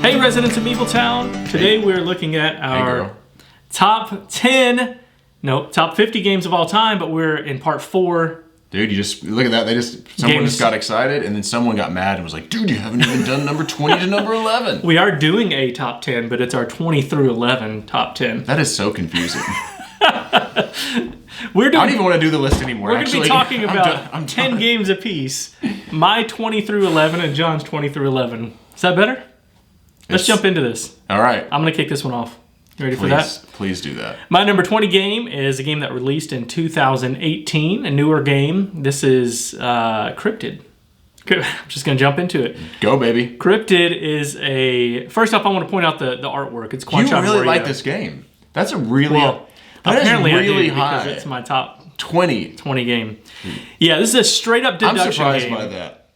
Hey residents of MeepleTown, today we're looking at our top 50 games of all time, but we're in part 4. Dude, you just, look at that, someone just got excited and then someone got mad and was like, dude, you haven't even done number 20 to number 11. We are doing a top 10, but it's our 20 through 11 top 10. That is so confusing. I don't even want to do the list anymore. We're going to be talking about 10 games apiece. My 20 through 11 and John's 20 through 11. Is that better? Let's jump into this. All right. I'm going to kick this one off. You ready for that? Please do that. My number 20 game is a game that released in 2018, a newer game. This is Cryptid. I'm just going to jump into it. Go, baby. Cryptid is a... First off, I want to point out the artwork. It's quite You really like this game. That's a really... apparently really I do, high. because it's my top 20 game. Yeah, this is a straight-up deduction game. I'm surprised by that.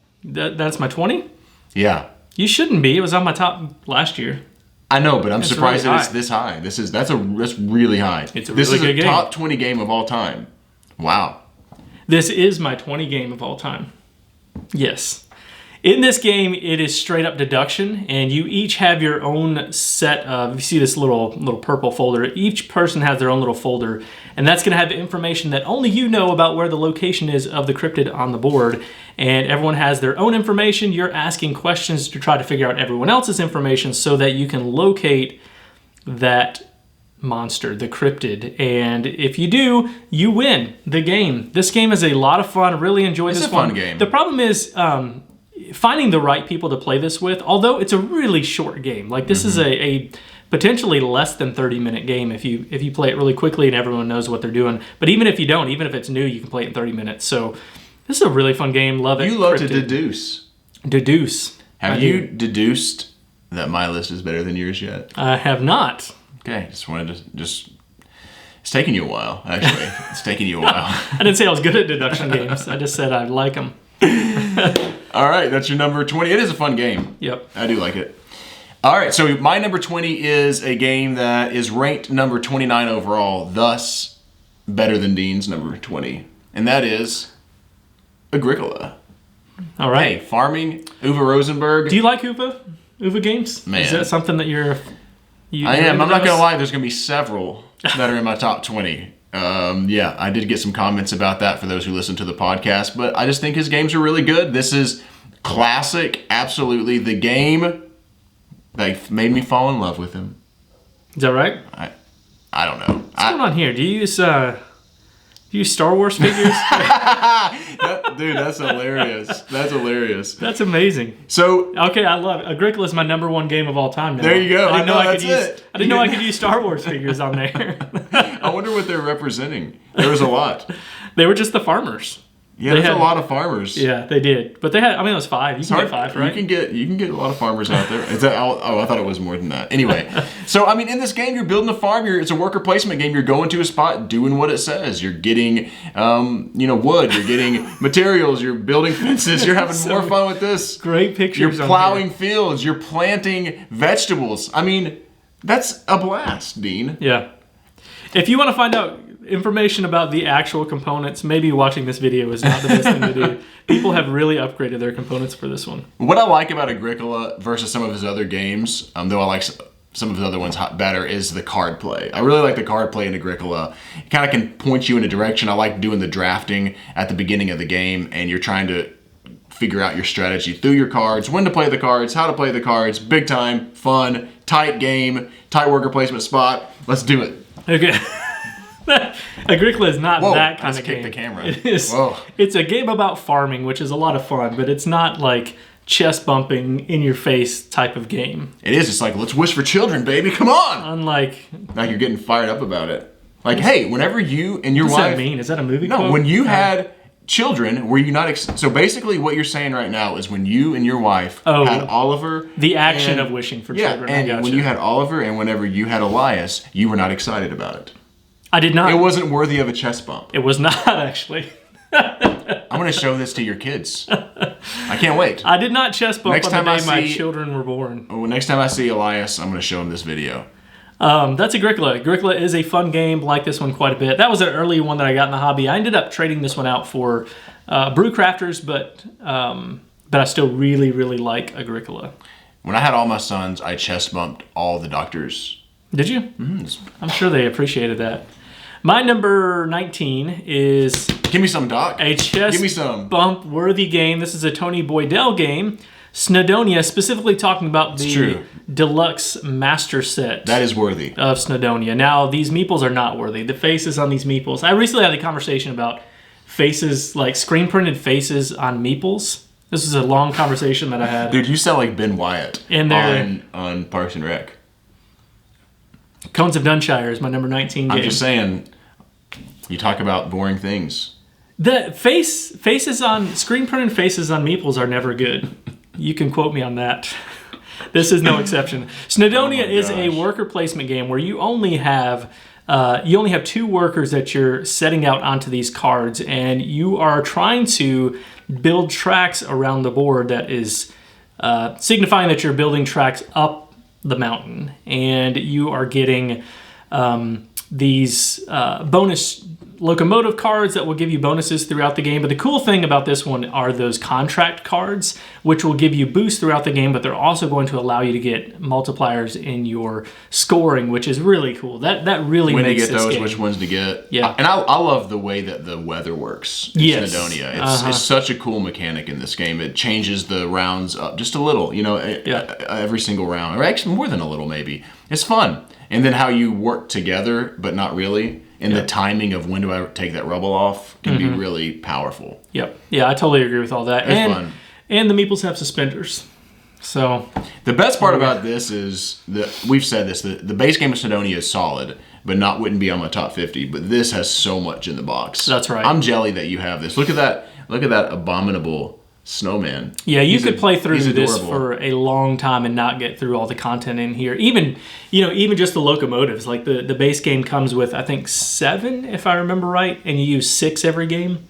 That's my 20? Yeah. You shouldn't be. It was on my top last year. I know, but I'm surprised that it's this high. That's really high. It's a really good game. This is a top 20 game of all time. Wow. This is my 20 game of all time. Yes. In this game, it is straight up deduction, and you each have your own set of, you see this little purple folder, each person has their own little folder, and that's going to have information that only you know about where the location is of the cryptid on the board, and everyone has their own information. You're asking questions to try to figure out everyone else's information so that you can locate that monster, the cryptid, and if you do, you win the game. This game is a lot of fun. I really enjoy this one. It's a fun game. The problem is, finding the right people to play this with, although it's a really short game. Like this is a potentially less than 30-minute game if you play it really quickly and everyone knows what they're doing. But even if you don't, even if it's new, you can play it in 30 minutes. So this is a really fun game. Love it. You love to deduce. Deduce. Have you deduced that my list is better than yours yet? I have not. Okay, just wanted to it's taking you a while, actually. It's taking you a while. I didn't say I was good at deduction games. I just said I like them. All right, that's your number 20. It is a fun game. Yep. I do like it. All right, so my number 20 is a game that is ranked number 29 overall, thus better than Dean's number 20. And that is Agricola. All right. Hey, farming, Uwe Rosenberg. Do you like Uwe games? Man. Is that something that I am. I'm not going to lie, there's going to be several that are in my top 20. Yeah, I did get some comments about that for those who listen to the podcast, but I just think his games are really good. This is classic, absolutely the game that made me fall in love with him. Is that right? I don't know. What's going on here? Do you use Star Wars figures? Dude, that's hilarious. That's hilarious. That's amazing. So okay, I love it. Agricola is my number 1 game of all time now. There you go. I didn't know I could use Star Wars figures on there. I wonder what they're representing. There was a lot. They were just the farmers. Yeah, there's a lot of farmers. Yeah, they did. But they had, it was 5. You can get 5, right? You can get a lot of farmers out there. Is that, I thought it was more than that. Anyway, so in this game, you're building a farm. It's a worker placement game. You're going to a spot, doing what it says. You're getting, wood. You're getting materials. You're building fences. You're having more fun with this. Great pictures. You're plowing fields. You're planting vegetables. That's a blast, Dean. Yeah. If you want to find out information about the actual components, maybe watching this video is not the best thing to do. People have really upgraded their components for this one. What I like about Agricola versus some of his other games, though I like some of his other ones better, is the card play. I really like the card play in Agricola. It kind of can point you in a direction. I like doing the drafting at the beginning of the game, and you're trying to figure out your strategy through your cards, when to play the cards, how to play the cards. Big time, fun, tight game, tight worker placement spot. Let's do it. Okay. Agricola is not that kind of game. The camera. It's a game about farming, which is a lot of fun, but it's not like chest bumping in your face type of game. It is. It's like, let's wish for children, baby. Come on. Unlike, like you're getting fired up about it. Like, hey, whenever you and your wife. What does that mean? Is that a movie? No, quote? when you had children, were you not? So basically, what you're saying right now is when you and your wife had Oliver. The action of wishing for children. And when you had Oliver and whenever you had Elias, you were not excited about it. I did not. It wasn't worthy of a chest bump. It was not, actually. I'm going to show this to your kids. I can't wait. I did not chest bump on the day my children were born. Next time I see Elias, I'm going to show him this video. That's Agricola. Agricola is a fun game. Like this one quite a bit. That was an early one that I got in the hobby. I ended up trading this one out for Brew Crafters, but I still really, really like Agricola. When I had all my sons, I chest bumped all the doctors. Did you? Mm-hmm. I'm sure they appreciated that. My number 19 is... Give me some, Doc. A chest bump worthy game. This is a Tony Boydell game. Snowdonia, specifically talking about the Deluxe Master Set. That is worthy. Of Snowdonia. Now, these meeples are not worthy. The faces on these meeples. I recently had a conversation about faces, like screen printed faces on meeples. This is a long conversation that I had. Dude, you sound like Ben Wyatt on Parks and Rec. Cones of Dunshire is my number 19 game. I'm just saying, you talk about boring things. The screen printed faces on meeples are never good. You can quote me on that. This is no exception. Snowdonia is a worker placement game where you only have 2 workers that you're setting out onto these cards, and you are trying to build tracks around the board that is signifying that you're building tracks up the mountain, and you are getting these bonus locomotive cards that will give you bonuses throughout the game. But the cool thing about this one are those contract cards, which will give you boosts throughout the game, but they're also going to allow you to get multipliers in your scoring, which is really cool. That really when makes to get those, game. Which ones to get. Yeah. And I love the way that the weather works in Snowdonia. It's such a cool mechanic in this game. It changes the rounds up just a little, every single round. Or actually more than a little, maybe. It's fun. And then how you work together, but not really. And the timing of when do I take that rubble off can be really powerful. Yep. Yeah, I totally agree with all that. It's fun. And the meeples have suspenders. So the best part about this is we've said this, the base game of Snowdonia is solid, but wouldn't be on my top 50. But this has so much in the box. That's right. I'm jelly that you have this. Look at that abominable snowman. Yeah, you could play through this for a long time and not get through all the content in here. Even just the locomotives. Like the base game comes with, I think, 7, if I remember right, and you use 6 every game.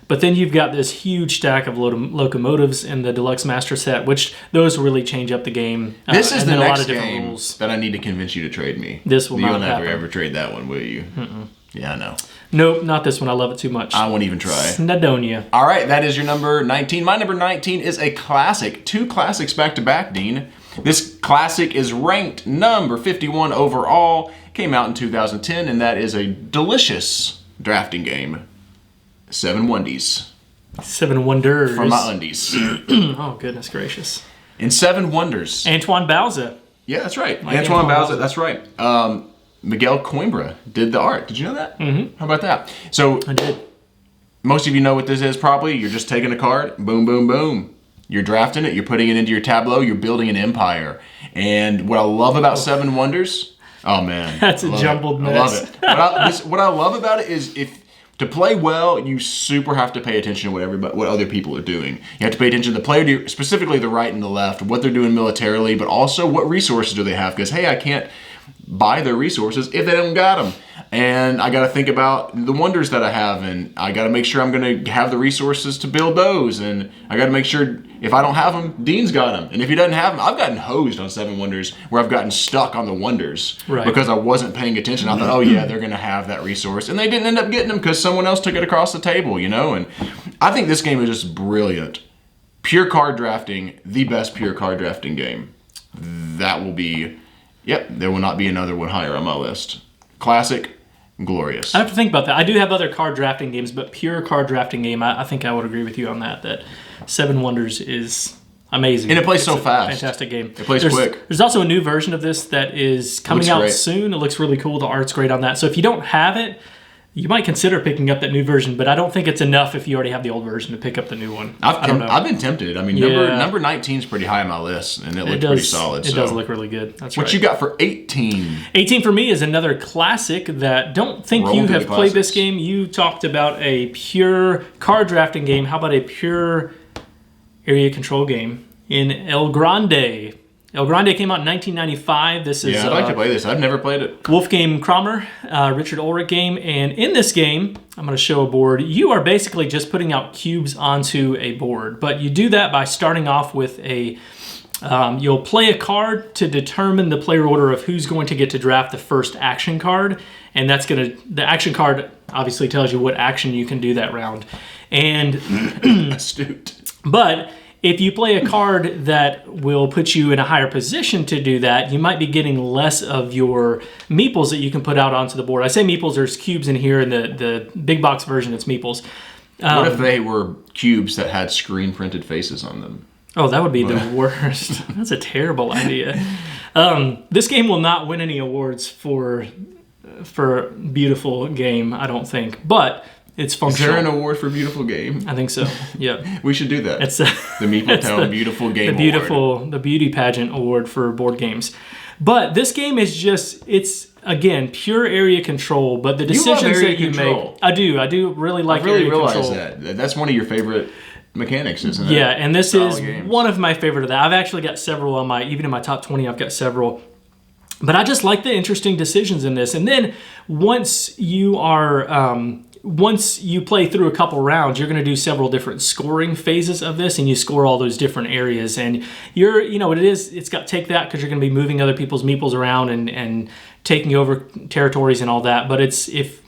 But then you've got this huge stack of locomotives in the Deluxe Master Set, which those really change up the game. This is the next game rules that I need to convince you to trade me. This will not happen. You'll never ever trade that one, will you? Mm-mm. Yeah, I know. Nope, not this one. I love it too much. I won't even try. Snowdonia. All right, that is your number 19. My number 19 is a classic. 2 classics back to back, Dean. This classic is ranked number 51 overall. Came out in 2010, and that is a delicious drafting game. 7 Wondies. 7 Wonders. From my undies. Oh, goodness gracious. In 7 Wonders. Antoine Bauza. Yeah, that's right. Antoine Bauza, that's right. Miguel Coimbra did the art. Did you know that? Mm-hmm. How about that? So I did. Most of you know what this is probably. You're just taking a card, boom, boom, boom. You're drafting it, you're putting it into your tableau, you're building an empire. And what I love about 7 Wonders, oh man. That's a jumbled mess. I love it. What I love about it is to play well, you super have to pay attention to what other people are doing. You have to pay attention to the player, specifically the right and the left, what they're doing militarily, but also what resources do they have. Because, hey, I can't buy their resources if they don't got them. And I got to think about the wonders that I have, and I got to make sure I'm going to have the resources to build those. And I got to make sure if I don't have them, Dean's got them. And if he doesn't have them, I've gotten hosed on 7 Wonders where I've gotten stuck on the wonders because I wasn't paying attention. I thought, oh yeah, they're going to have that resource. And they didn't end up getting them because someone else took it across the table, And I think this game is just brilliant. Pure card drafting, the best pure card drafting game. That will be, there will not be another one higher on my list. Classic, glorious. I have to think about that. I do have other card drafting games, but pure card drafting game, I think I would agree with you on that 7 Wonders is amazing. And it plays so fast. Fantastic game. It plays quick. There's also a new version of this that is coming out soon. It looks really cool. The art's great on that. So if you don't have it, you might consider picking up that new version, but I don't think it's enough if you already have the old version to pick up the new one. I don't know. I've been tempted. I mean, number 19 is pretty high on my list, and it looks pretty solid. It does look really good. That's right. What you got for 18? 18 for me is another classic that don't think you have played this game. You talked about a pure card drafting game. How about a pure area control game in El Grande? El Grande came out in 1995. This is I'd like to play this. I've never played it. Wolfgang Kramer, Richard Ulrich game. And in this game, I'm going to show a board. You are basically just putting out cubes onto a board. But you do that by starting off with you'll play a card to determine the player order of who's going to get to draft the first action card. And the action card obviously tells you what action you can do that round. And astute. But if you play a card that will put you in a higher position to do that, you might be getting less of your meeples that you can put out onto the board. I say meeples, there's cubes in here, in the big box version, it's meeples. What if they were cubes that had screen printed faces on them? Oh, that would be the worst. That's a terrible idea. This game will not win any awards for beautiful game, I don't think. But it's functional. Is there an award for beautiful game? I think so. Yeah. We should do that. It's the MeepleTown Beautiful Game Award. The beauty pageant award for board games. But this game is just, it's again pure area control. But the decisions that you make, I do really like area control. I really realize that. That's one of your favorite mechanics, isn't it? Yeah, and this is one of my favorite of that. I've actually got several on even in my top 20, I've got several. But I just like the interesting decisions in this. And then once you play through a couple rounds, you're going to do several different scoring phases of this, and you score all those different areas. And it's got take that, because you're going to be moving other people's meeples around and taking over territories and all that. But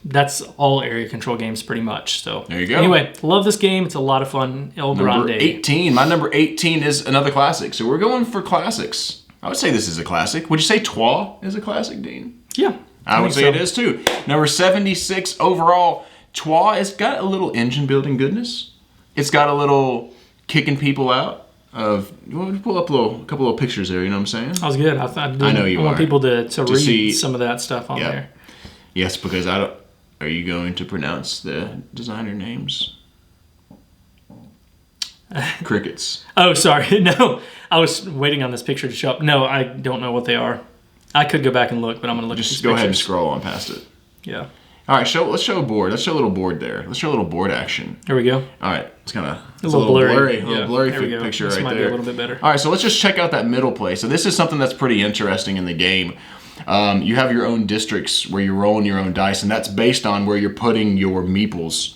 that's all area control games pretty much. So there you go. Anyway, love this game. It's a lot of fun. El Grande. Number 18. My number 18 is another classic. So we're going for classics. I would say this is a classic. Would you say Trois is a classic, Dean? Yeah. I would say it is too. Number 76 overall. Trois has got a little engine building goodness. It's got a little kicking people out. Pull up a couple of pictures there, you know what I'm saying? That was good. I know you want people to read see some of that stuff on there. Yes, because are you going to pronounce the designer names? Crickets. Oh, sorry. No, I was waiting on this picture to show up. No, I don't know what they are. I could go back and look, but I'm going to look at these pictures. Just go ahead and scroll on past it. Yeah. All right, let's show a board. Let's show a little board there. Let's show a little board action. There we go. All right, it's kind of a little blurry. A little blurry picture this right might there. Be a little bit better. All right, so let's just check out that middle play. So this is something that's pretty interesting in the game. You have your own districts where you're rolling your own dice, and that's based on where you're putting your meeples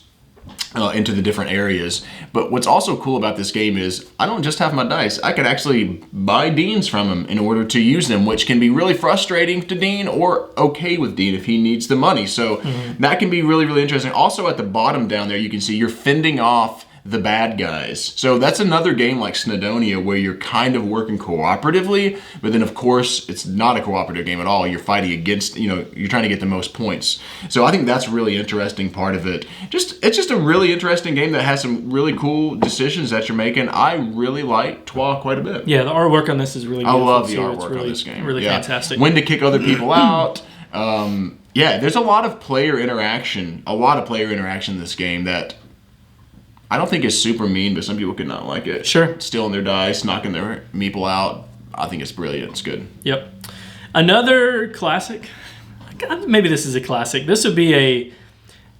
into the different areas. But what's also cool about this game is I don't just have my dice. I could actually buy Dean's from him in order to use them, which can be really frustrating to Dean or okay with Dean if he needs the money. So that can be really, really interesting. Also at the bottom down there, you can see you're fending off the bad guys. So that's another game like Snowdonia where you're kind of working cooperatively, but then of course it's not a cooperative game at all. You're fighting against, you're trying to get the most points. So I think that's a really interesting part of it. It's just a really interesting game that has some really cool decisions that you're making. I really like Trois quite a bit. Yeah, the artwork on this is really beautiful. I love the artwork on this game. Really fantastic. When to kick other people out. There's a lot of player interaction. In this game that I don't think it's super mean, but some people could not like it. Sure. Stealing their dice, knocking their meeple out. I think it's brilliant. It's good. Yep. Another classic. Maybe this is a classic. This would be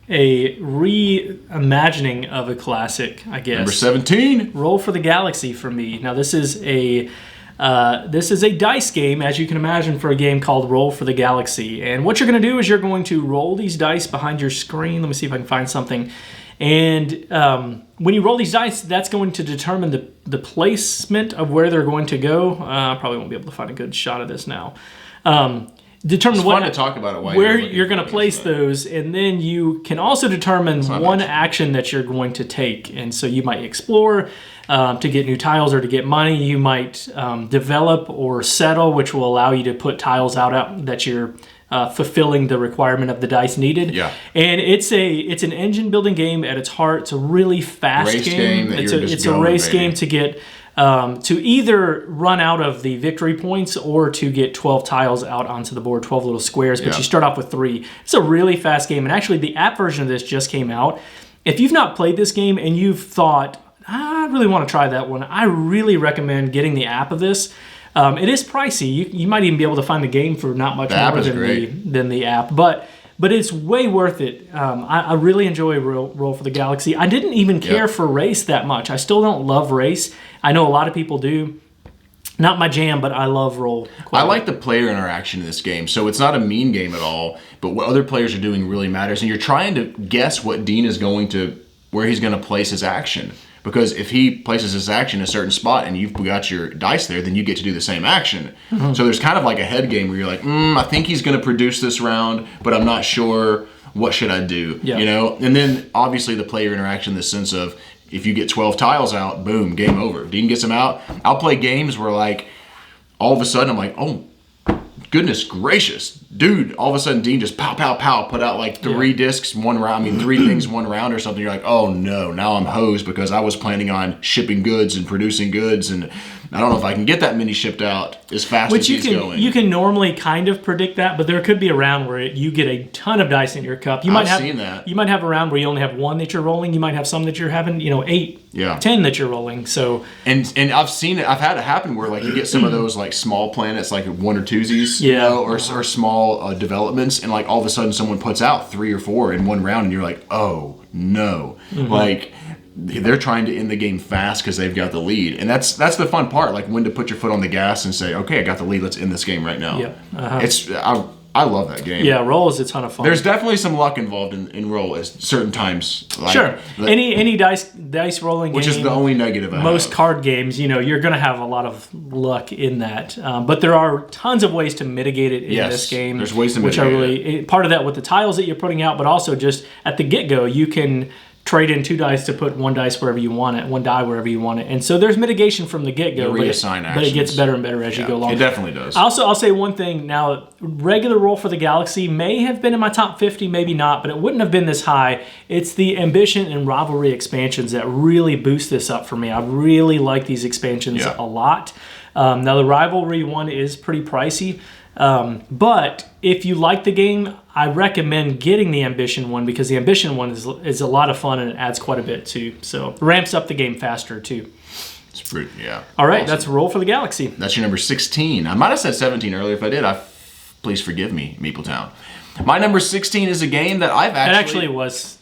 a reimagining of a classic, I guess. Number 17. Roll for the Galaxy for me. Now this is a dice game, as you can imagine, for a game called Roll for the Galaxy. And what you're going to do is you're going to roll these dice behind your screen. Let me see if I can find something. And when you roll these dice, that's going to determine the placement of where they're going to go. I probably won't be able to find a good shot of this now. Determine it's fun to talk about it where you're going to place those, and then you can also determine one action that you're going to take. And so you might explore to get new tiles or to get money. You might develop or settle, which will allow you to put tiles out that you're fulfilling the requirement of the dice needed. Yeah. And it's an engine building game at its heart. It's a really fast game. It's a race game to get to either run out of the victory points or to get 12 tiles out onto the board, 12 little squares, but you start off with 3. It's a really fast game. And actually the app version of this just came out. If you've not played this game and you've thought, I really want to try that one, I really recommend getting the app of this. It is pricey. You might even be able to find the game for not much more than the app, but it's way worth it. I really enjoy Roll for the Galaxy. I didn't even care for Race that much. I still don't love Race. I know a lot of people do. Not my jam, but I love Roll. I like the player interaction in this game. So it's not a mean game at all, but what other players are doing really matters. And you're trying to guess what Dean is where he's going to place his action. Because if he places his action in a certain spot and you've got your dice there, then you get to do the same action. Mm-hmm. So there's kind of like a head game where you're like, I think he's going to produce this round, but I'm not sure what should I do. Yeah. And then obviously the player interaction, the sense of if you get 12 tiles out, boom, game over. Dean gets them out. I'll play games where like all of a sudden I'm like, oh, goodness gracious, dude, all of a sudden Dean just pow, pow, pow, put out like 3 discs, 1 round, I mean 3 things, 1 round or something. You're like, oh no, now I'm hosed because I was planning on shipping goods and producing goods, and I don't know if I can get that many shipped out as fast as he's going. You can normally kind of predict that, but there could be a round where you get a ton of dice in your cup. You might have seen that. You might have a round where you only have 1 that you're rolling. You might have some that you're having, 8, 10 that you're rolling. So and I've seen it. I've had it happen where like you get some of those like small planets, like 1 or 2s, or small developments, and like all of a sudden someone puts out 3 or 4 in 1 round, and you're like, oh no, like. They're trying to end the game fast because they've got the lead, and that's the fun part. Like when to put your foot on the gas and say, "Okay, I got the lead. Let's end this game right now." Yeah, I love that game. Yeah, roll is a ton of fun. There's definitely some luck involved in roll at certain times. Like, sure, any dice rolling, which is the only negative. Most card games, you're going to have a lot of luck in that, but there are tons of ways to mitigate it in this game. There's ways to mitigate it. Part of that with the tiles that you're putting out, but also just at the get-go, you can trade in 2 dice to put 1 dice wherever you want it, 1 die wherever you want it. And so there's mitigation from the get-go, but it gets better and better as you go along. It definitely does. Also, I'll say one thing. Now, regular roll for the Galaxy may have been in my top 50, maybe not, but it wouldn't have been this high. It's the Ambition and Rivalry expansions that really boost this up for me. I really like these expansions a lot. Now, the Rivalry one is pretty pricey. But if you like the game, I recommend getting the Ambition one because the Ambition one is a lot of fun and it adds quite a bit too. So ramps up the game faster too. It's pretty, All right, that's Roll for the Galaxy. That's your number 16. I might have said 17 earlier. If I did, please forgive me, MeepleTown. My number 16 is a game that I've actually... It actually was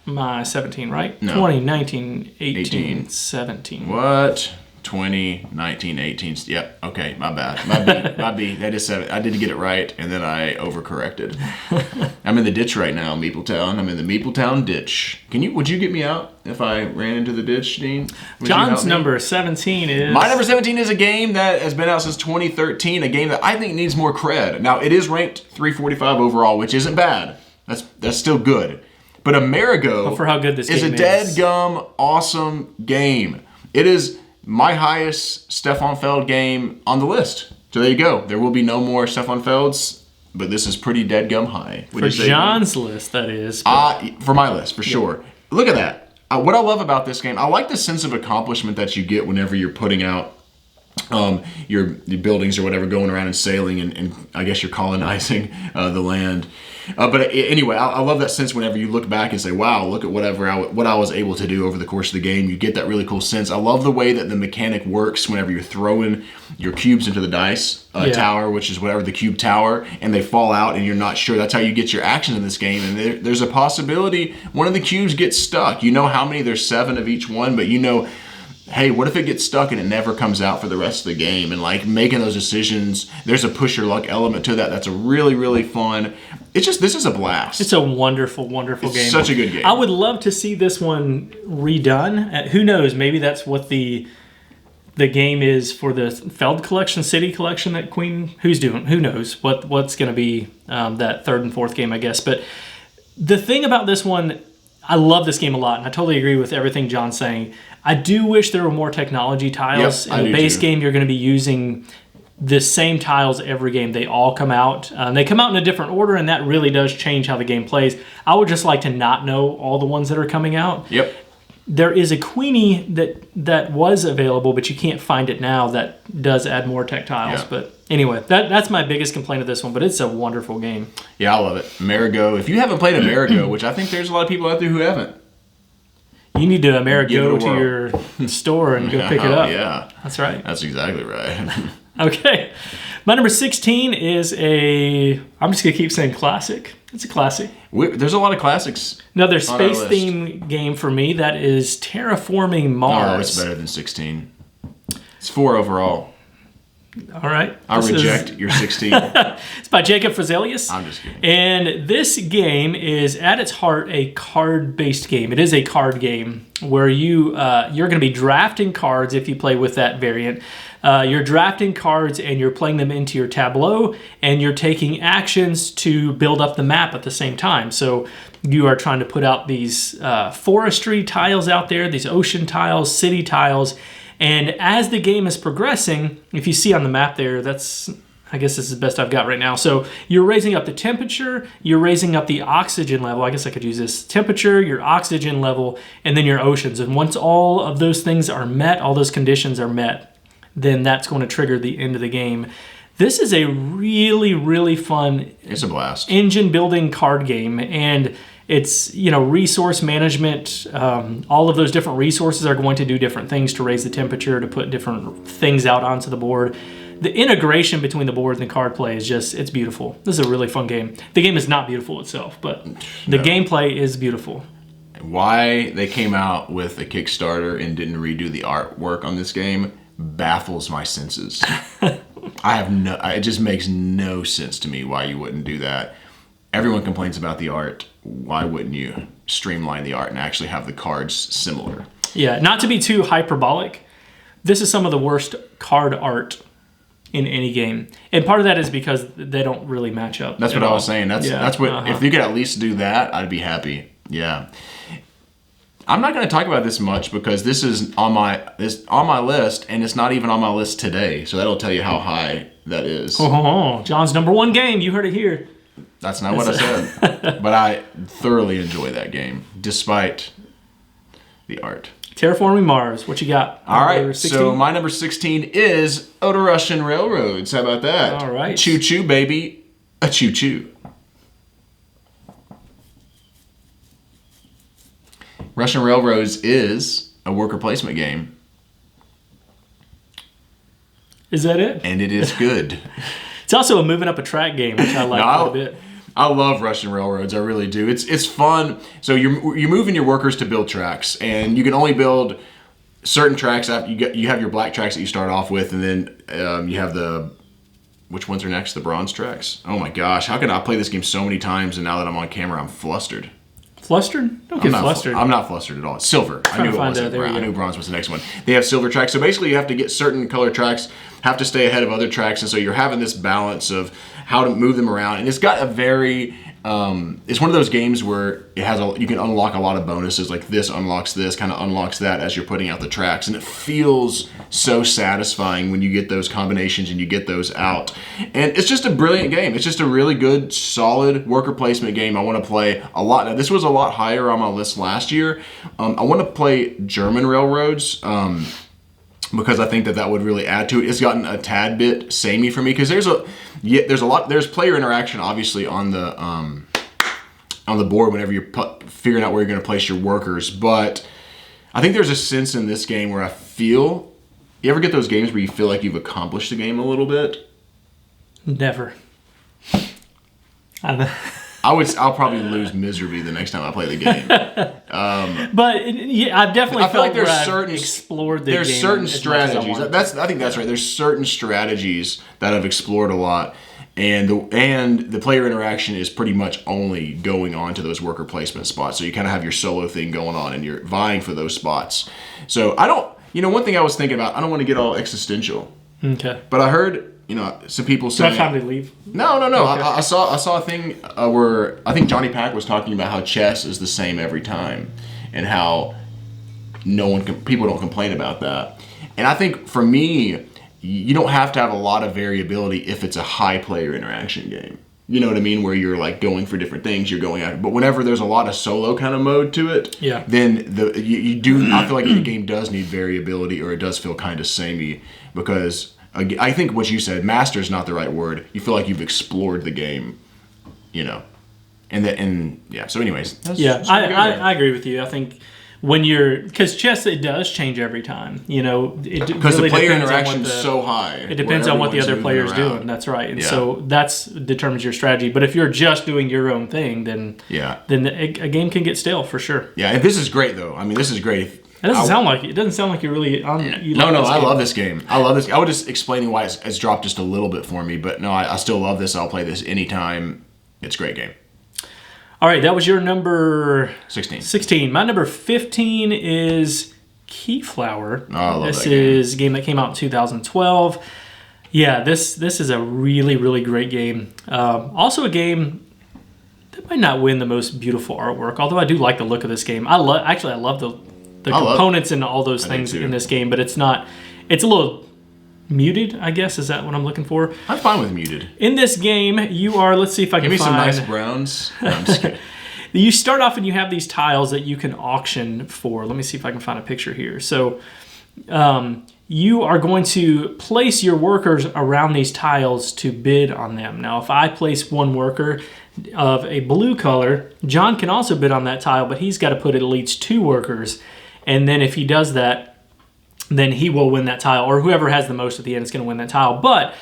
my 17, right? No. 20, 19, 18, 17. What? 20, 19, 18. Yep. Okay. My bad. My B. That is 7. I did get it right, and then I overcorrected. I'm in the ditch right now, MeepleTown. I'm in the MeepleTown ditch. Would you get me out if I ran into the ditch, Dean? John's number 17 is... My number 17 is a game that has been out since 2013, a game that I think needs more cred. Now, it is ranked 345 overall, which isn't bad. That's still good. But Amerigo for how good this game is a dead-gum awesome game. It is my highest Stefan Feld game on the list. So there you go. There will be no more Stefan Felds, but this is pretty dead gum high. For John's list, that is. For my list, for sure. Look at that. What I love about this game, I like the sense of accomplishment that you get whenever you're putting out your buildings or whatever, going around and sailing, and I guess you're colonizing the land. But anyway, I love that sense whenever you look back and say, wow, look at what I was able to do over the course of the game. You get that really cool sense. I love the way that the mechanic works whenever you're throwing your cubes into the dice tower, which is whatever, the cube tower, and they fall out and you're not sure. That's how you get your action in this game. And there's a possibility one of the cubes gets stuck. You know how many? There's 7 of each one, but you know, hey, what if it gets stuck and it never comes out for the rest of the game? And like making those decisions, there's a push your luck element to that. That's a really, really fun. This is a blast. It's a wonderful, wonderful game. It's such a good game. I would love to see this one redone. Who knows? Maybe that's what the game is for the Feld collection, City collection that who's doing. Who knows what's going to be that 3rd and 4th game, I guess. But the thing about this one, I love this game a lot, and I totally agree with everything John's saying. I do wish there were more technology tiles. In the base game, you're going to be using the same tiles every game. They all come out. They come out in a different order, and that really does change how the game plays. I would just like to not know all the ones that are coming out. Yep. There is a Queenie that was available, but you can't find it now. That does add more tech tiles. Yeah. But anyway, that's my biggest complaint of this one, but it's a wonderful game. Yeah, I love it. Amerigo. If you haven't played Amerigo, which I think there's a lot of people out there who haven't, you need to Amerigo to your store and go pick it up. Yeah. That's right. That's exactly right. Okay. My number 16 is I'm just going to keep saying classic. It's a classic. There's a lot of classics. Another space theme game for me, that is Terraforming Mars. Oh, it's better than 16. It's 4 overall. All right. I reject your 16. It's by Jacob Frazelius. I'm just kidding. And this game is, at its heart, a card-based game. It is a card game where you're going to be drafting cards if you play with that variant. You're drafting cards and you're playing them into your tableau, and you're taking actions to build up the map at the same time. So you are trying to put out these forestry tiles out there, these ocean tiles, city tiles. And as the game is progressing, if you see on the map there, I guess this is the best I've got right now. So you're raising up the temperature, you're raising up the oxygen level. I guess I could use this. Temperature, your oxygen level, and then your oceans. And once all of those things are met, all those conditions are met, then that's going to trigger the end of the game. This is a really, really fun It's a blast. engine building card game, and it's, resource management. All of those different resources are going to do different things to raise the temperature, to put different things out onto the board. The integration between the board and the card play is it's beautiful. This is a really fun game. The game is not beautiful itself, but the gameplay is beautiful. Why they came out with a Kickstarter and didn't redo the artwork on this game baffles my senses. It just makes no sense to me why you wouldn't do that. Everyone complains about the art. Why wouldn't you streamline the art and actually have the cards similar? Yeah, not to be too hyperbolic, this is some of the worst card art in any game. And part of that is because they don't really match up. That's what I was saying. That's what if you could at least do that, I'd be happy. Yeah. I'm not going to talk about this much because this is on my list, and it's not even on my list today. So that'll tell you how high that is. John's number one game. You heard it here. That's not what I said. But I thoroughly enjoy that game, despite the art. Terraforming Mars. What you got? All right. So my number 16 is Outer Russian Railroads. How about that? All right. Choo choo, baby. A choo choo. Russian Railroads is a worker placement game. Is that it? And it is good. It's also a moving up a track game, which I like quite a bit. I love Russian Railroads. I really do. It's fun. So you're moving your workers to build tracks, and you can only build certain tracks after you have your black tracks that you start off with, and then you have which ones are next? The bronze tracks. Oh my gosh, how can I play this game so many times, and now that I'm on camera, I'm flustered. Flustered? Don't get flustered. I'm not flustered at all. It's silver. I knew it wasn't. I knew bronze was the next one. They have silver tracks. So basically you have to get certain color tracks, have to stay ahead of other tracks. And so you're having this balance of how to move them around. And it's got a very, it's one of those games where you can unlock a lot of bonuses. Like this unlocks this, kind of unlocks that as you're putting out the tracks. And it feels so satisfying when you get those combinations and you get those out. And it's just a brilliant game. It's just a really good, solid worker placement game I want to play a lot. Now, this was a lot higher on my list last year. I want to play German Railroads because I think that would really add to it. It's gotten a tad bit samey for me because there's player interaction obviously on the board whenever you're figuring out where you're going to place your workers. But I think there's a sense in this game where you ever get those games where you feel like you've accomplished the game a little bit? Never. I'll probably lose miserably the next time I play the game. But I've definitely I feel like there's explored the there's game certain as strategies. much as I think that's right. There's certain strategies that I've explored a lot, and the player interaction is pretty much only going on to those worker placement spots. So you kind of have your solo thing going on, and you're vying for those spots. So one thing I was thinking about, I don't want to get all existential. Okay. But I heard, some people saying... Do I have time to leave? No. Okay. I saw a thing where I think Johnny Pack was talking about how chess is the same every time, and how people don't complain about that. And I think for me, you don't have to have a lot of variability if it's a high player interaction game. You know what I mean? Where you're like going for different things, you're going after. But whenever there's a lot of solo kind of mode to it, then I feel like the game does need variability, or it does feel kind of samey, because I think what you said, master is not the right word. You feel like you've explored the game, So anyways, I agree with you. I think because chess, it does change every time, because really the player interaction is so high. It depends on what the other player's doing. That's right. And so that's determines your strategy. But if you're just doing your own thing, then a game can get stale for sure. Yeah, and this is great though. I mean, this is great. It doesn't sound like it. It doesn't sound like you're really on. You No, like this I game. love this game. I love this. I was just explaining why it's dropped just a little bit for me, but no, I still love this. I'll play this anytime. It's a great game. All right, that was your number 16. My number 15 is Keyflower. Oh, I love this that game. is a game that came out in 2012. Yeah, this is a really, really great game. Also a game that might not win the most beautiful artwork, although I do like the look of this game. I love the components and all those things in this game, but it's a little muted, I guess. Is that what I'm looking for? I'm fine with muted. In this game, you are, let's see if I can Give me find... some nice browns. No, I'm just kidding. You start off and you have these tiles that you can auction for. Let me see if I can find a picture here. So you are going to place your workers around these tiles to bid on them. Now, if I place one worker of a blue color, John can also bid on that tile, but he's got to put at least 2 workers. And then if he does that, then he will win that tile, or whoever has the most at the end is going to win that tile. But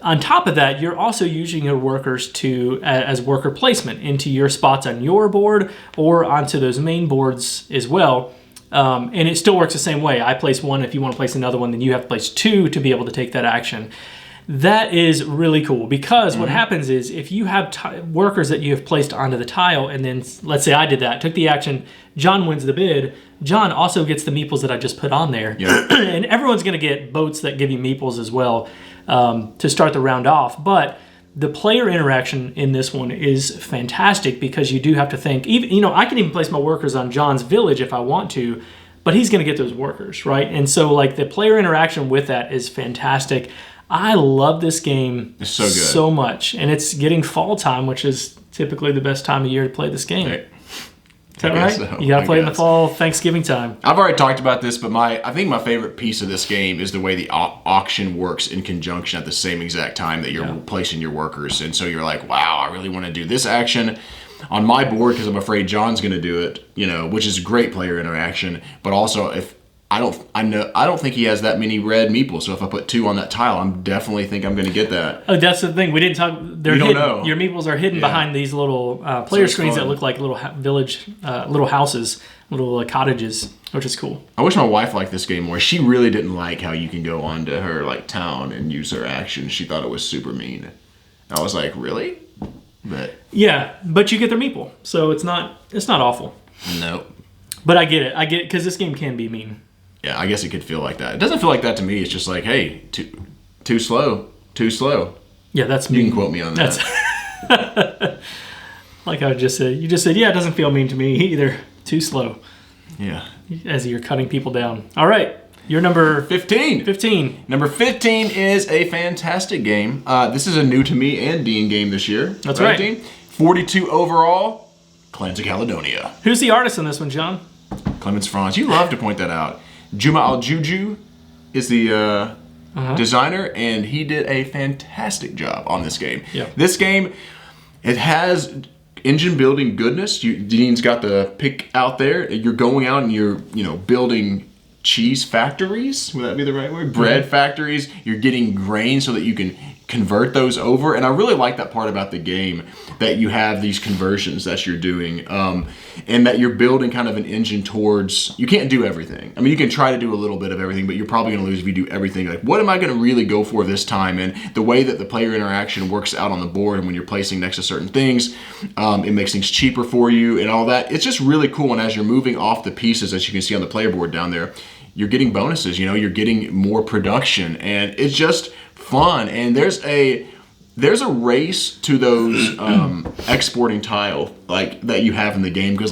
on top of that, you're also using your workers as worker placement into your spots on your board or onto those main boards as well. And it still works the same way. I place one. If you want to place another one, then you have to place 2 to be able to take that action. That is really cool because what happens is if you have workers that you have placed onto the tile, and then let's say I did that, took the action, John wins the bid, John also gets the meeples that I just put on there. Yeah. And everyone's going to get boats that give you meeples as well to start the round off. But the player interaction in this one is fantastic because you do have to think, even I can even place my workers on John's village if I want to, but he's going to get those workers, right? And so like the player interaction with that is fantastic. I love this game it's so good. So much. And it's getting fall time, which is typically the best time of year to play this game. Hey, is that right? So. You got to play in the fall, Thanksgiving time. I've already talked about this, but I think my favorite piece of this game is the way the auction works in conjunction at the same exact time that you're placing your workers. And so you're like, wow, I really want to do this action on my board because I'm afraid John's going to do it, which is great player interaction. But also, if I don't think he has that many red meeples. So if I put 2 on that tile, I'm definitely think I'm going to get that. Oh, that's the thing. We didn't talk. They're don't hidden. know. Your meeples are hidden behind these little player screens that look like little village, little houses, little cottages, which is cool. I wish my wife liked this game more. She really didn't like how you can go onto her town and use her action. She thought it was super mean. I was like, really? But yeah, but you get their meeple, so it's not awful. Nope. But I get it because this game can be mean. Yeah, I guess it could feel like that. It doesn't feel like that to me. It's just like, hey, too slow. Yeah, that's mean. mean. You can quote me on that. Like I just said. You just said, yeah, it doesn't feel mean to me either. Too slow. Yeah. As you're cutting people down. All right. You're number 15. Number 15 is a fantastic game. This is a new to me and Dean game this year. That's right. Dean? 42 overall. Clans of Caledonia. Who's the artist in this one, John? Clemens Franz. You love to point that out. Juma Al-Juju is the designer, and he did a fantastic job on this game. Yep. This game, it has engine building goodness. Dean's got the pick out there. You're going out and you're building cheese factories. Would that be the right word? Bread factories. You're getting grain so that you can convert those over. And I really like that part about the game, that you have these conversions that you're doing, and that you're building kind of an engine towards, you can't do everything. I mean, you can try to do a little bit of everything, but you're probably going to lose if you do everything. Like, what am I going to really go for this time? And the way that the player interaction works out on the board, and when you're placing next to certain things, it makes things cheaper for you and all that. It's just really cool. And as you're moving off the pieces, as you can see on the player board down there, you're getting bonuses, you're getting more production, and it's just fun. And there's a race to those exporting tile that you have in the game, because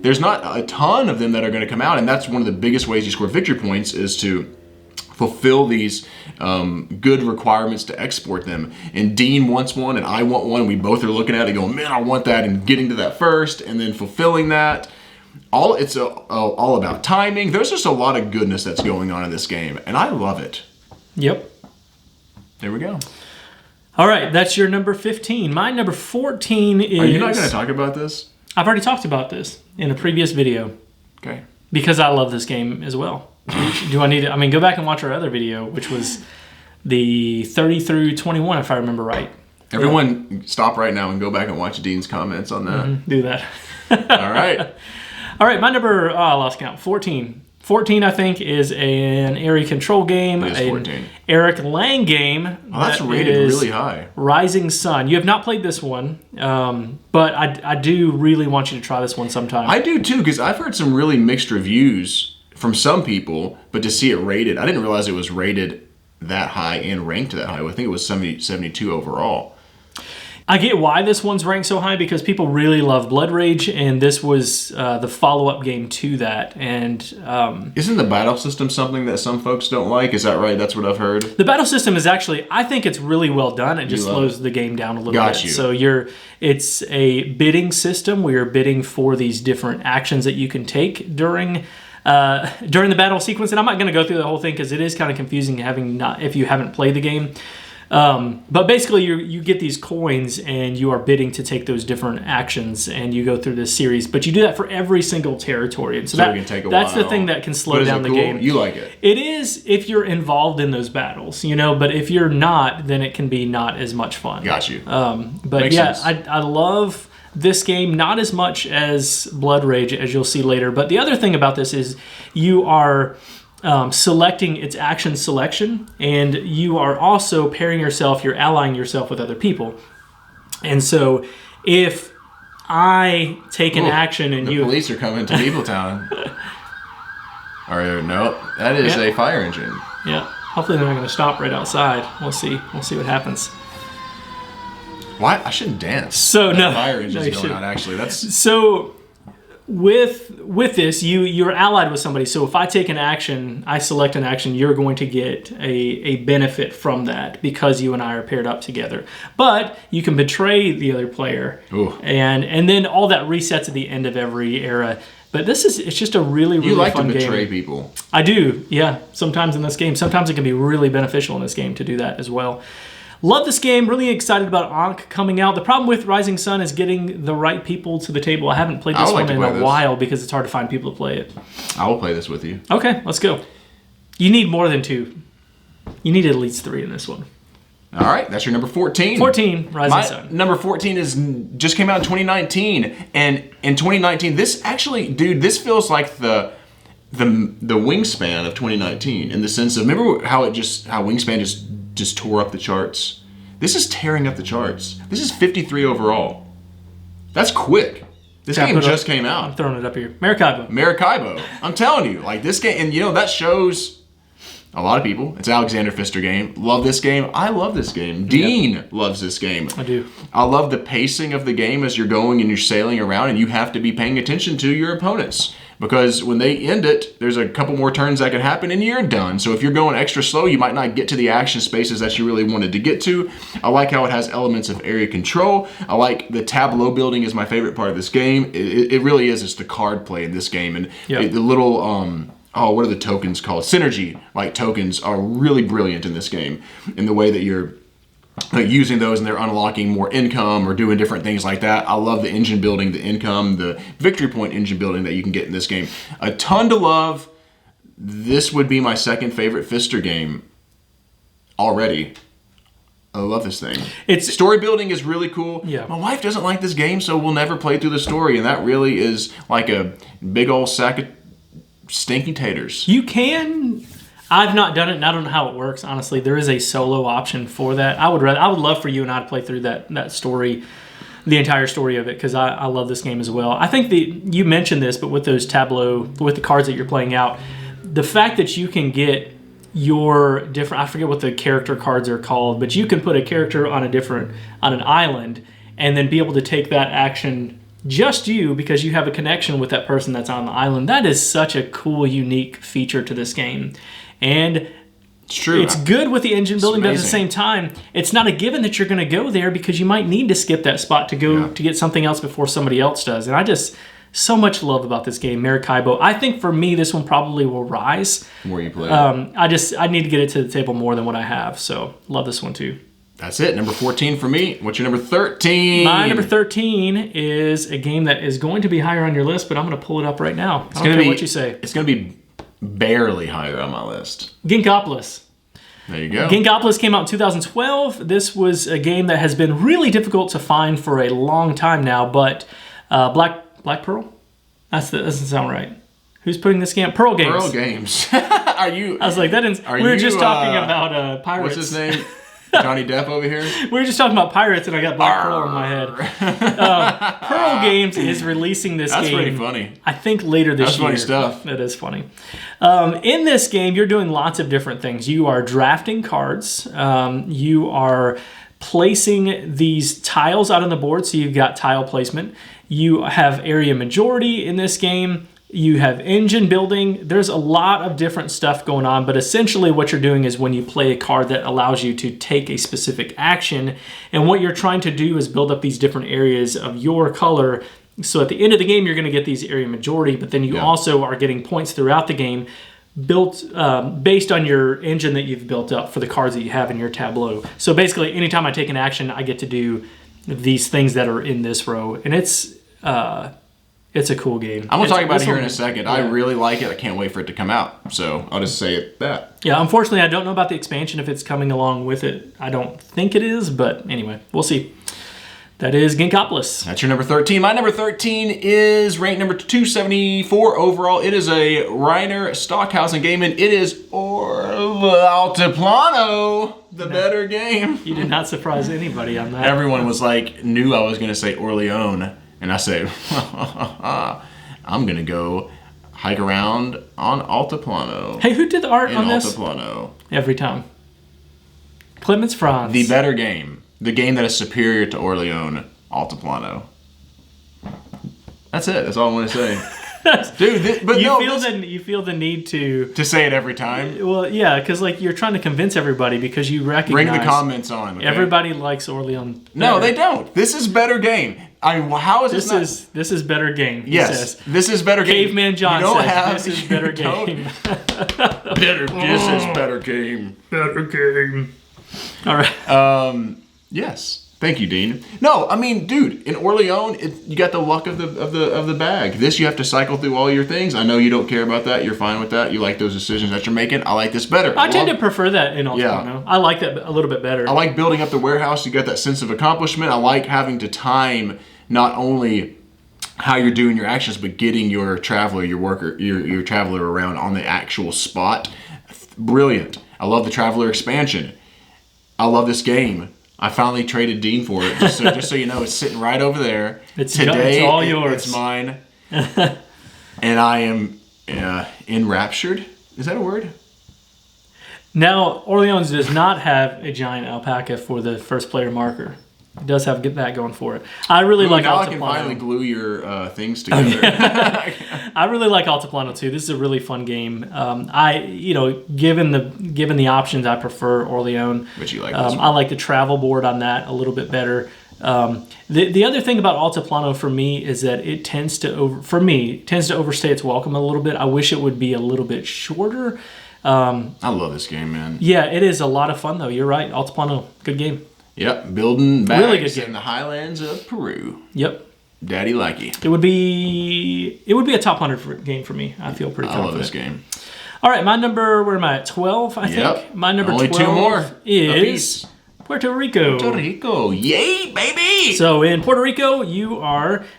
there's not a ton of them that are going to come out, and that's one of the biggest ways you score victory points is to fulfill these good requirements to export them. And Dean wants one, and I want one. We both are looking at it going, man, I want that, and getting to that first, and then fulfilling that. It's all about timing. There's just a lot of goodness that's going on in this game, and I love it. Yep. There we go. All right, that's your number 15. My number 14 is... Are you not going to talk about this? I've already talked about this in a previous video. Okay. Because I love this game as well. Do I need to... go back and watch our other video, which was the 30 through 21, if I remember right. Everyone stop right now and go back and watch Dean's comments on that. Do that. All right. All right, my number... I lost count. 14. 14, I think, is an area control game. It is 14. An Eric Lang game. Oh, that's rated really high. Rising Sun. You have not played this one, but I do really want you to try this one sometime. I do too, because I've heard some really mixed reviews from some people, but to see it rated, I didn't realize it was rated that high and ranked that high. I think it was 72 overall. I get why this one's ranked so high, because people really love Blood Rage, and this was the follow-up game to that. And isn't the battle system something that some folks don't like? Is that right? That's what I've heard. The battle system is actually, I think it's really well done. It just slows the game down a little bit. So it's a bidding system where you're bidding for these different actions that you can take during the battle sequence. And I'm not going to go through the whole thing because it is kind of confusing if you haven't played the game. But basically, you get these coins, and you are bidding to take those different actions, and you go through this series. But you do that for every single territory, and so it can take a that's while. the thing that can slow down the game. You like it? It is if you're involved in those battles, But if you're not, then it can be not as much fun. Got you. But Makes yeah, sense. I love this game, not as much as Blood Rage, as you'll see later. But the other thing about this is you are selecting its action selection, and you are also pairing yourself, you're allying yourself with other people. And so if I take an action and the police are coming to MeepleTown. No, that is a fire engine. Yeah, hopefully they're not going to stop right outside. We'll see what happens. Why? I shouldn't dance. So no, fire engine's you going shouldn't. on. Actually, that's so. With this, you're allied with somebody. So if I take an action, I select an action, you're going to get a benefit from that because you and I are paired up together. But you can betray the other player, and then all that resets at the end of every era. But it's just a really fun game. You like to betray people. I do, yeah. Sometimes in this game, sometimes it can be really beneficial in this game to do that as well. Love this game. Really excited about Ankh coming out. The problem with Rising Sun is getting the right people to the table. I haven't played this one in a while because it's hard to find people to play it. I will play this with you. Okay, let's go. You need more than 2. You need at least 3 in this one. All right, that's your number 14. 14, Rising Sun. Number 14 just came out in 2019, and in 2019, this feels like the wingspan of 2019 in the sense of, remember how Wingspan just tore up the charts? This is tearing up the charts. This is 53 overall. That's quick. This game just came out. I'm throwing it up here. Maracaibo. I'm telling you, like this game, and that shows a lot of people. It's an Alexander Pfister game. Love this game. I love this game. Dean loves this game. I do. I love the pacing of the game as you're going and you're sailing around, and you have to be paying attention to your opponents. Because when they end it, there's a couple more turns that can happen and you're done. So if you're going extra slow, you might not get to the action spaces that you really wanted to get to. I like how it has elements of area control. I like the tableau building is my favorite part of this game. It really is. It's the card play in this game. And the little, what are the tokens called? Synergy, like tokens, are really brilliant in this game. In the way that you're using those and they're unlocking more income or doing different things like that. I love the engine building, the income, the victory point engine building that you can get in this game. A ton to love. This would be my second favorite Pfister game already. I love this thing. Story building is really cool. Yeah. My wife doesn't like this game, so we'll never play through the story, and that really is like a big old sack of stinky taters. You can... I've not done it, and I don't know how it works, honestly. There is a solo option for that. I would love for you and I to play through that story, the entire story of it, because I love this game as well. I think you mentioned this, but with those tableau, with the cards that you're playing out, the fact that you can get your different, I forget what the character cards are called, but you can put a character on an island, and then be able to take that action just you because you have a connection with that person that's on the island. That is such a cool, unique feature to this game. And it's true. It's good with the engine building, but at the same time, it's not a given that you're going to go there because you might need to skip that spot to go to get something else before somebody else does. And I just so much love about this game, Maracaibo. I think for me, this one probably will rise. The more you play I need to get it to the table more than what I have. So love this one too. That's it. Number 14 for me. What's your number 13? My number 13 is a game that is going to be higher on your list, but I'm going to pull it up right now. I don't care what you say. It's going to be barely higher on my list. Ginkgopolis. There you go. Ginkgopolis came out in 2012. This was a game that has been really difficult to find for a long time now, but Black Pearl? That doesn't sound right. Who's putting this game? Pearl Games. Pearl Games. Are you? I was like, we were just talking about pirates. What's his name? Johnny Depp over here? We were just talking about pirates, and I got Black Pearl in my head. Pearl Games is releasing this game. That's pretty funny. I think later this year. That's funny stuff. That is funny. In this game, you're doing lots of different things. You are drafting cards. You are placing these tiles out on the board, so you've got tile placement. You have area majority in this game. You have engine building. There's a lot of different stuff going on, but essentially what you're doing is when you play a card that allows you to take a specific action, and what you're trying to do is build up these different areas of your color. So at the end of the game, you're going to get these area majority, but then you also are getting points throughout the game built based on your engine that you've built up for the cards that you have in your tableau. So basically, anytime I take an action, I get to do these things that are in this row, and it's a cool game. I'm going to talk about it here in a second. Yeah. I really like it. I can't wait for it to come out. So I'll just say that. Yeah, unfortunately, I don't know about the expansion, if it's coming along with it. I don't think it is, but anyway, we'll see. That is Ginkgopolis. That's your number 13. My number 13 is ranked number 274 overall. It is a Reiner Stockhausen game, and it is Altiplano, the better game. You did not surprise anybody on that. Everyone was like, knew I was going to say Orleone. And I say, I'm going to go hike around on Altiplano. Hey, who did the art on this? Altiplano. Every time. Clemens Franz. The better game. The game that is superior to Orleone, Altiplano. That's it. That's all I want to say. Dude, you feel the need to say it every time. Well, yeah, because like you're trying to convince everybody because you recognize. Bring the comments on. Okay? Everybody likes Orleone. No, they don't. This is better game. I mean, how is this is better game? Yes, this is better game. Caveman John says this is better game. This is better game. Better game. All right. Yes. Thank you, Dean. No, I mean, dude, in Orleone, you got the luck of the bag. This, you have to cycle through all your things. I know you don't care about that. You're fine with that. You like those decisions that you're making. I like this better. I tend to prefer that in Altiplano. I like that a little bit better. I like building up the warehouse. You got that sense of accomplishment. I like having to time not only how you're doing your actions, but getting your traveler, your worker, your traveler around on the actual spot. Brilliant. I love the traveler expansion. I love this game. I finally traded Dean for it, just so you know, it's sitting right over there. It's all yours. It's mine. And I am enraptured. Is that a word? Now, Orleans does not have a giant alpaca for the first player marker. It does have that going for it. I really like now Altiplano. I can finally glue your things together. I really like Altiplano too. This is a really fun game. Given the options, I prefer Orleone. But you like this one. I like the travel board on that a little bit better. The other thing about Altiplano for me is that it tends to overstay its welcome a little bit. I wish it would be a little bit shorter. I love this game, man. Yeah, it is a lot of fun though. You're right, Altiplano, good game. Yep, building bags really good game. In the highlands of Peru. Yep. Daddy likey. It would be a top 100 game for me. I feel pretty confident. I love this game. All right, my number, where am I at? 12, I think. My number Only 12 two more is Puerto Rico. Puerto Rico. Yay, baby! So in Puerto Rico,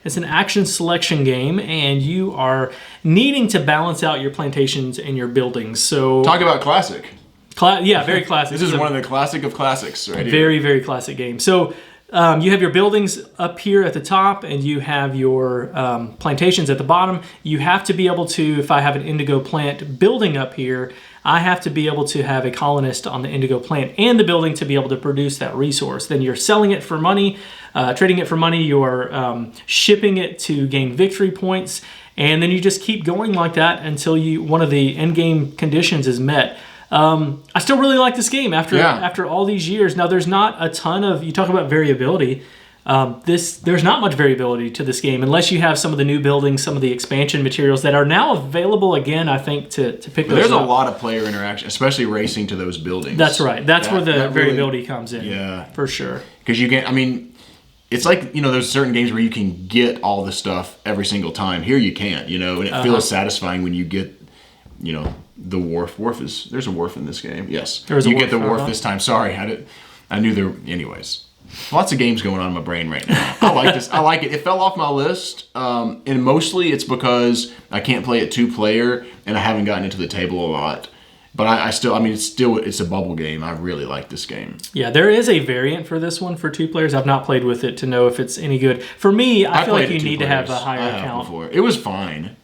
it's an action selection game, and you are needing to balance out your plantations and your buildings. So talk about classic. Very classic. This is one of the classic of classics right here. Very, very classic game. So you have your buildings up here at the top, and you have your plantations at the bottom. You have to be able to, if I have an indigo plant building up here, I have to be able to have a colonist on the indigo plant and the building to be able to produce that resource. Then you're selling it for money, trading it for money, you're shipping it to gain victory points, and then you just keep going like that until one of the end game conditions is met. I still really like this game after all these years. Now, there's not a ton of, you talk about variability. There's not much variability to this game unless you have some of the new buildings, some of the expansion materials that are now available again, I think, to pick those up. There's a lot of player interaction, especially racing to those buildings. That's right. That's where the variability comes in. Yeah. For sure. Because it's like, there's certain games where you can get all the stuff every single time. Here you can't, and it feels satisfying when you get, the wharf. There's a wharf in this game. Yes. You get the wharf this time. Sorry, I knew there. Anyways, Lots of games going on in my brain right now. I like this. I like it. It fell off my list, and mostly it's because I can't play it 2-player, and I haven't gotten into the table a lot. But I still, I mean, it's a bubble game. I really like this game. Yeah, there is a variant for this one for 2 players. I've not played with it to know if it's any good. For me, I feel like you need to have a higher count. Before. It was fine.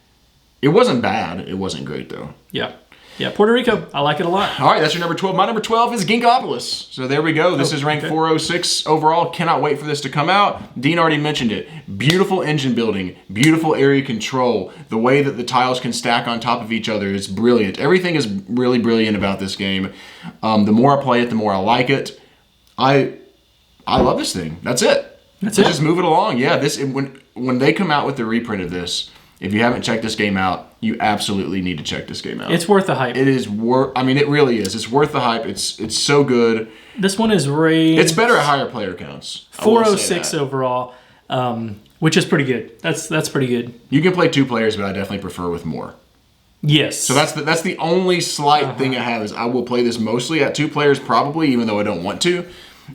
It wasn't bad. It wasn't great though. Yeah. Yeah, Puerto Rico, I like it a lot. All right, that's your number 12. My number 12 is Ginkgopolis. So there we go. This is ranked 406 overall. Cannot wait for this to come out. Dean already mentioned it. Beautiful engine building, beautiful area control. The way that the tiles can stack on top of each other is brilliant. Everything is really brilliant about this game. The more I play it, the more I like it. I love this thing. That's it. That's it. Just move it along. Yeah, when they come out with the reprint of this, if you haven't checked this game out, you absolutely need to check this game out. It's worth the hype. It is worth. I mean, it really is. It's worth the hype. It's so good. This one is rated. It's better at higher player counts. 406 overall, which is pretty good. That's pretty good. You can play 2 players, but I definitely prefer with more. Yes. So that's the only slight thing I have is I will play this mostly at 2 players probably, even though I don't want to,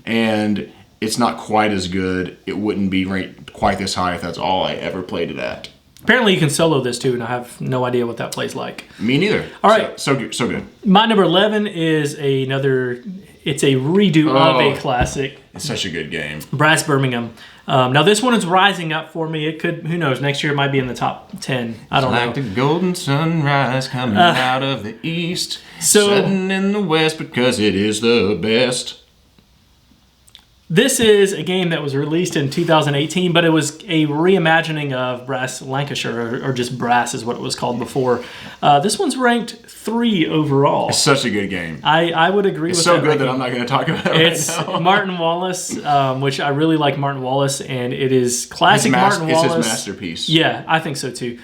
and it's not quite as good. It wouldn't be ranked quite this high if that's all I ever played it at. Apparently you can solo this too, and I have no idea what that plays like. Me neither. All right. So good. My number 11 is it's a redo of a classic. It's such a good game. Brass Birmingham. Now this one is rising up for me. It could, who knows, next year it might be in the top 10. I don't know. Like the golden sunrise coming out of the east, setting in the west because it is the best. This is a game that was released in 2018, but it was a reimagining of Brass Lancashire, or just Brass is what it was called before. This one's ranked 3 overall. It's such a good game. I would agree with that. It's so good that I'm not going to talk about it right now. Martin Wallace, which I really like Martin Wallace, and it is classic Martin Wallace. It's his masterpiece. Yeah, I think so too.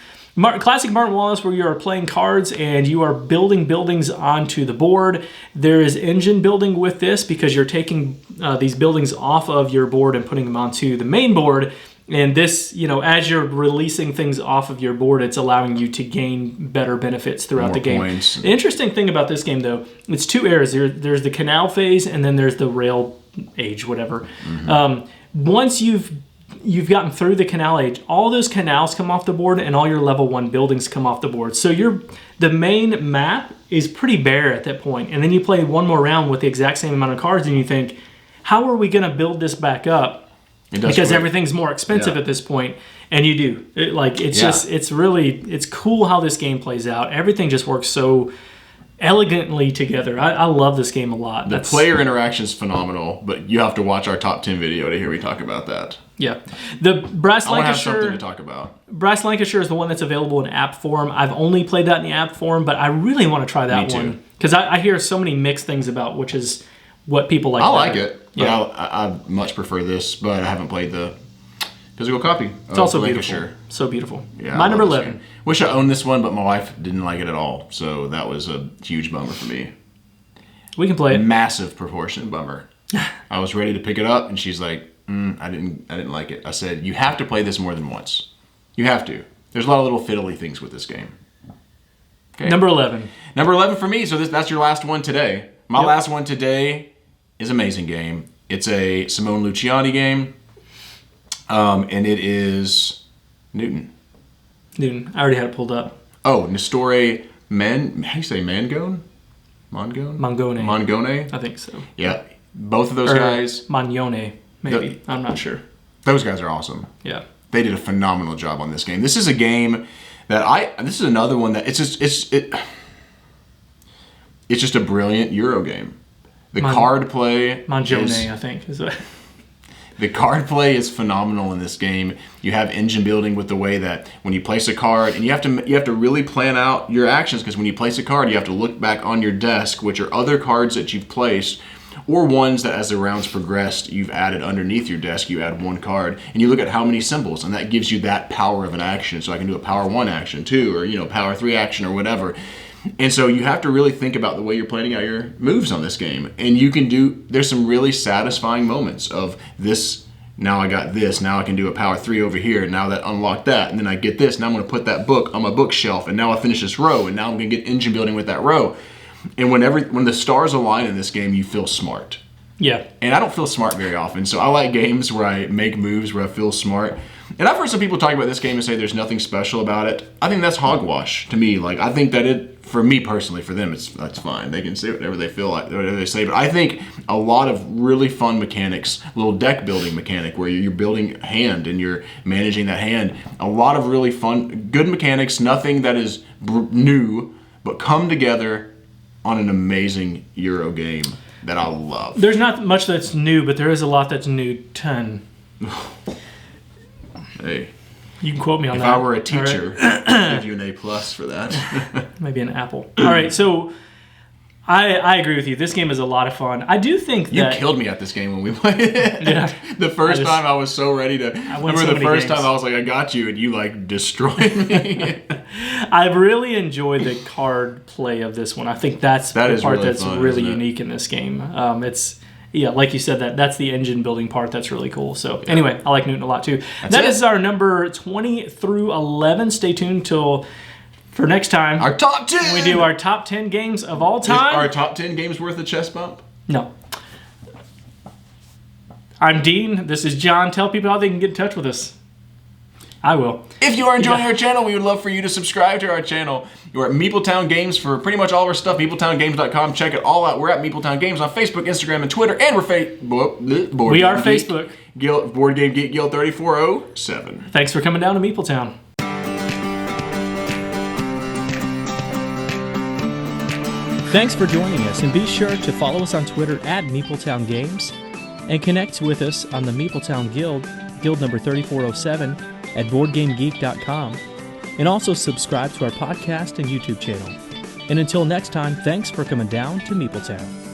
Classic Martin Wallace, where you are playing cards and you are building buildings onto the board. There is engine building with this because you're taking these buildings off of your board and putting them onto the main board. And this, as you're releasing things off of your board, it's allowing you to gain better benefits throughout the game. Points. The interesting thing about this game, though, it's 2 eras. There's the canal phase and then there's the rail age, whatever. Mm-hmm. Once you've gotten through the canal age, all those canals come off the board and all your level 1 buildings come off the board. So the main map is pretty bare at that point. And then you play one more round with the exact same amount of cards and you think, how are we going to build this back up? Because everything's more expensive at this point. And you do. It's cool how this game plays out. Everything just works so elegantly together. I love this game a lot. The player interaction is phenomenal, but you have to watch our top 10 video to hear me talk about that. Yeah. The Brass Lancashire. I want to have something to talk about. Brass Lancashire is the one that's available in app form. I've only played that in the app form, but I really want to try that one. Because I hear so many mixed things about which is what people like. I like it, but I much prefer this, but I haven't played the physical copy. It's also beautiful. So beautiful. Yeah, my number 11. Wish I owned this one, but my wife didn't like it at all, so that was a huge bummer for me. We can play it. Massive proportion bummer. I was ready to pick it up, and she's like, I didn't like it. I said, you have to play this more than once. You have to. There's a lot of little fiddly things with this game. Okay. Number 11. Number 11 for me, so that's your last one today. My last one today is an amazing game. It's a Simone Luciani game, and it is Newton. I already had it pulled up. Oh, Nestore how do you say Mangone? Mangone? I think so. Yeah. Both of those guys. Magnone, maybe. I'm not sure. Those guys are awesome. Yeah. They did a phenomenal job on this game. This is a game that this is another one that it's just a brilliant Euro game. The card play Mangione, I think. The card play is phenomenal in this game. You have engine building with the way that when you place a card, and you have to really plan out your actions, because when you place a card, you have to look back on your desk, which are other cards that you've placed, or ones that as the rounds progressed, you've added underneath your desk. You add one card, and you look at how many symbols, and that gives you that power of an action. So I can do a power 1 action, 2, or power 3 action, or whatever. And so you have to really think about the way you're planning out your moves on this game. And there's some really satisfying moments of this, now I got this, now I can do a power 3 over here, now that unlocked that, and then I get this, now I'm going to put that book on my bookshelf, and now I finish this row, and now I'm going to get engine building with that row. And when the stars align in this game, you feel smart. Yeah. And I don't feel smart very often, so I like games where I make moves where I feel smart. And I've heard some people talk about this game and say there's nothing special about it. I think that's hogwash to me. Like, I think that it, for me personally, for them, that's fine. They can say whatever they feel like, whatever they say. But I think a lot of really fun mechanics, little deck building mechanic where you're building hand and you're managing that hand. A lot of really fun, good mechanics, nothing that is new, but come together on an amazing Euro game that I love. There's not much that's new, but there is a lot that's new. 10. Hey, you can quote me on if that. I were a teacher, I'd give you an A+ for that. Maybe an apple. All right, so I agree with you. This game is a lot of fun. I do think You that... killed me at this game when we played it. Yeah. The first time I was so ready to... I remember the first time I was like, I got you, and you like destroyed me. I've really enjoyed the card play of this one. I think that's the part really that's fun, really unique in this game. It's... Yeah, like you said, that's the engine building part that's really cool. So anyway, I like Newton a lot too. That is our number 20 through 11. Stay tuned for next time. Our top 10! We do our top 10 games of all time. Our top 10 games worth a chest bump? No. I'm Dean. This is John. Tell people how they can get in touch with us. I will. If you are enjoying our channel, we would love for you to subscribe to our channel. We're at MeepleTown Games for pretty much all of our stuff. MeepleTownGames.com. Check it all out. We're at MeepleTown Games on Facebook, Instagram, and Twitter. And we're We are Facebook. Board Game Geek Guild 3407. Thanks for coming down to MeepleTown. Thanks for joining us, and be sure to follow us on Twitter at MeepleTown Games and connect with us on the MeepleTown Guild, Guild number 3407, at BoardGameGeek.com, and also subscribe to our podcast and YouTube channel. And until next time, thanks for coming down to MeepleTown.